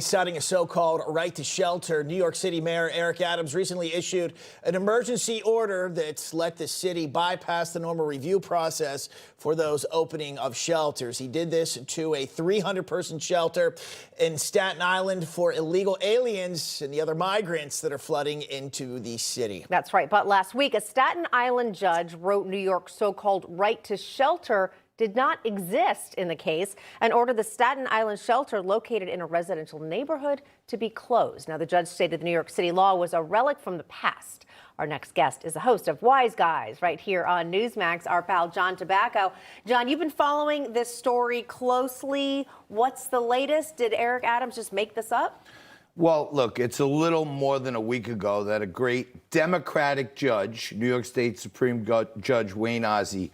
Citing a so-called right to shelter, New York City Mayor Eric Adams recently issued an emergency order that's let the city bypass the normal review process for those opening of shelters. He did this to a 300-person shelter in Staten Island for illegal aliens and the other migrants that are flooding into the city. That's right. But last week, a Staten Island judge wrote New York's so-called right to shelter did not exist in the case and ordered the Staten Island shelter located in a residential neighborhood to be closed. Now, the judge stated the New York City law was a relic from the past. Our next guest is the host of Wise Guys right here on Newsmax, our pal John Tabacco. John, you've been following this story closely. What's the latest? Did Eric Adams just make this up? Well, look, it's a little more than a week ago that a great Democratic judge, New York State Supreme Judge Wayne Ozzie,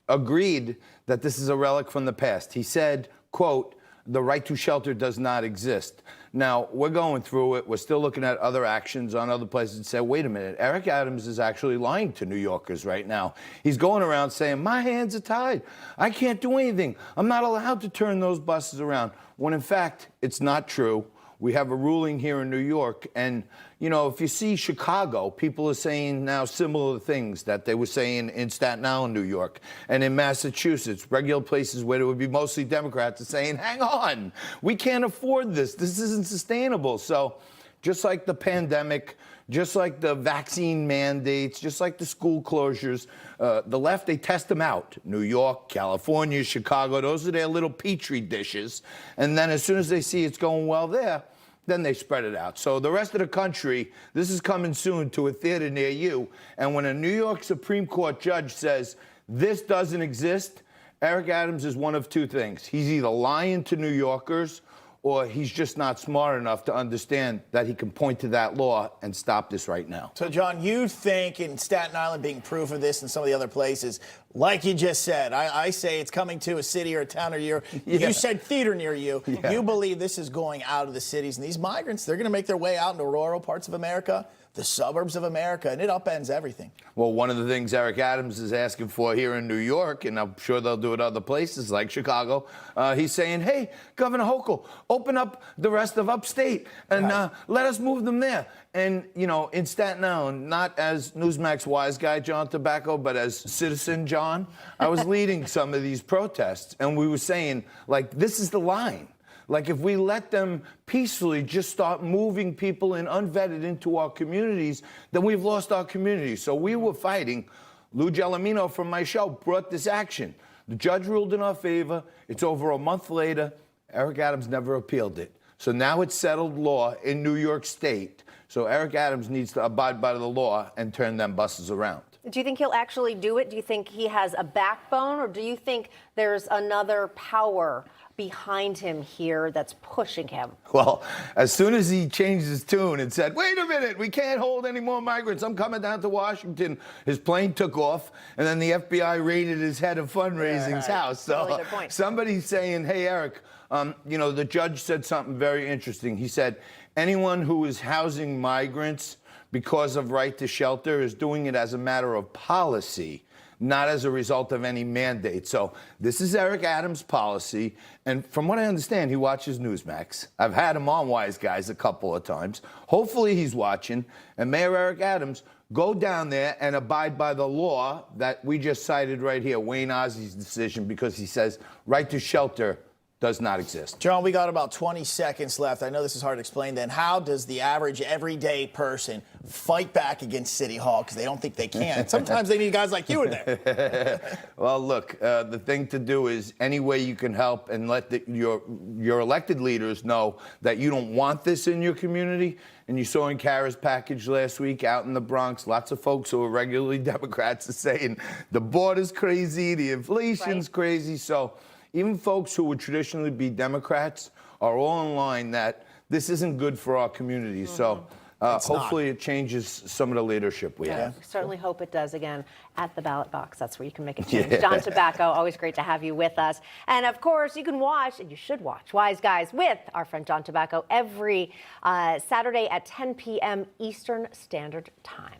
agreed that this is a relic from the past. He said, quote, "The right to shelter does not exist." Now, we're going through it. We're still looking at other actions on other places and say, wait a minute, Eric Adams is actually lying to New Yorkers right now. He's going around saying, my hands are tied. I can't do anything. I'm not allowed to turn those buses around. When in fact, it's not true. We have a ruling here in New York, and, you know, if you see Chicago, people are saying now similar things that they were saying in Staten Island, New York, and in Massachusetts, regular places where it would be mostly Democrats are saying, hang on, we can't afford this. This isn't sustainable. So just like the pandemic, just like the vaccine mandates, just like the school closures, the left, they test them out. New York, California, Chicago, those are their little petri dishes. And then as soon as they see it's going well there, then they spread it out. So the rest of the country, this is coming soon to a theater near you. And when a New York Supreme Court judge says this doesn't exist, Eric Adams is one of two things. He's either lying to New Yorkers or he's just not smart enough to understand that he can point to that law and stop this right now. So, John, you think in Staten Island being proof of this and some of the other places, like you just said, I say it's coming to a city or a town near you. Yeah. You said theater near you. Yeah. You believe this is going out of the cities, and these migrants, they're going to make their way out into rural parts of America, the suburbs of America, and it upends everything. Well, one of the things Eric Adams is asking for here in New York, and I'm sure they'll do it other places like Chicago, he's saying, hey, Governor Hochul, open up the rest of upstate and let us move them there. And, you know, in Staten Island, not as Newsmax wise guy John Tabacco, but as citizen John, I was leading some of these protests, and we were saying, like, this is the line. Like, if we let them peacefully just start moving people in unvetted into our communities, then we've lost our communities. So we were fighting. Lou Gelomino from my show brought this action. The judge ruled in our favor. It's over a month later. Eric Adams never appealed it. So now it's settled law in New York State. So Eric Adams needs to abide by the law and turn them buses around. Do you think he'll actually do it? Do you think he has a backbone, or do you think there's another power behind him here that's pushing him? Well, as soon as he changed his tune and said, wait a minute, we can't hold any more migrants, I'm coming down to Washington, his plane took off, and then the FBI raided his head of fundraising's house. So really good point. Somebody's saying, hey, Eric, you know, the judge said something very interesting. He said, anyone who is housing migrants because of right to shelter is doing it as a matter of policy, not as a result of any mandate. So this is Eric Adams' policy, and from what I understand, he watches Newsmax. I've had him on Wise Guys a couple of times. Hopefully he's watching, and Mayor Eric Adams, go down there and abide by the law that we just cited right here, Wayne Ozzie's decision, because he says right to shelter does not exist. John, we got about 20 seconds left. I know this is hard to explain then. How does the average everyday person fight back against City Hall because they don't think they can? Sometimes they need guys like you in there. Well, look, the thing to do is any way you can help and let your elected leaders know that you don't want this in your community. And you saw in Kara's package last week out in the Bronx, lots of folks who are regularly Democrats are saying the border's crazy, the inflation's crazy. So even folks who would traditionally be Democrats are all in line that this isn't good for our communities. So hopefully it changes some of the leadership we have. We certainly hope it does. Again, at the ballot box, that's where you can make a change. John Tabacco, always great to have you with us. And of course, you can watch, and you should watch, Wise Guys with our friend John Tabacco every Saturday at 10 p.m. Eastern Standard Time.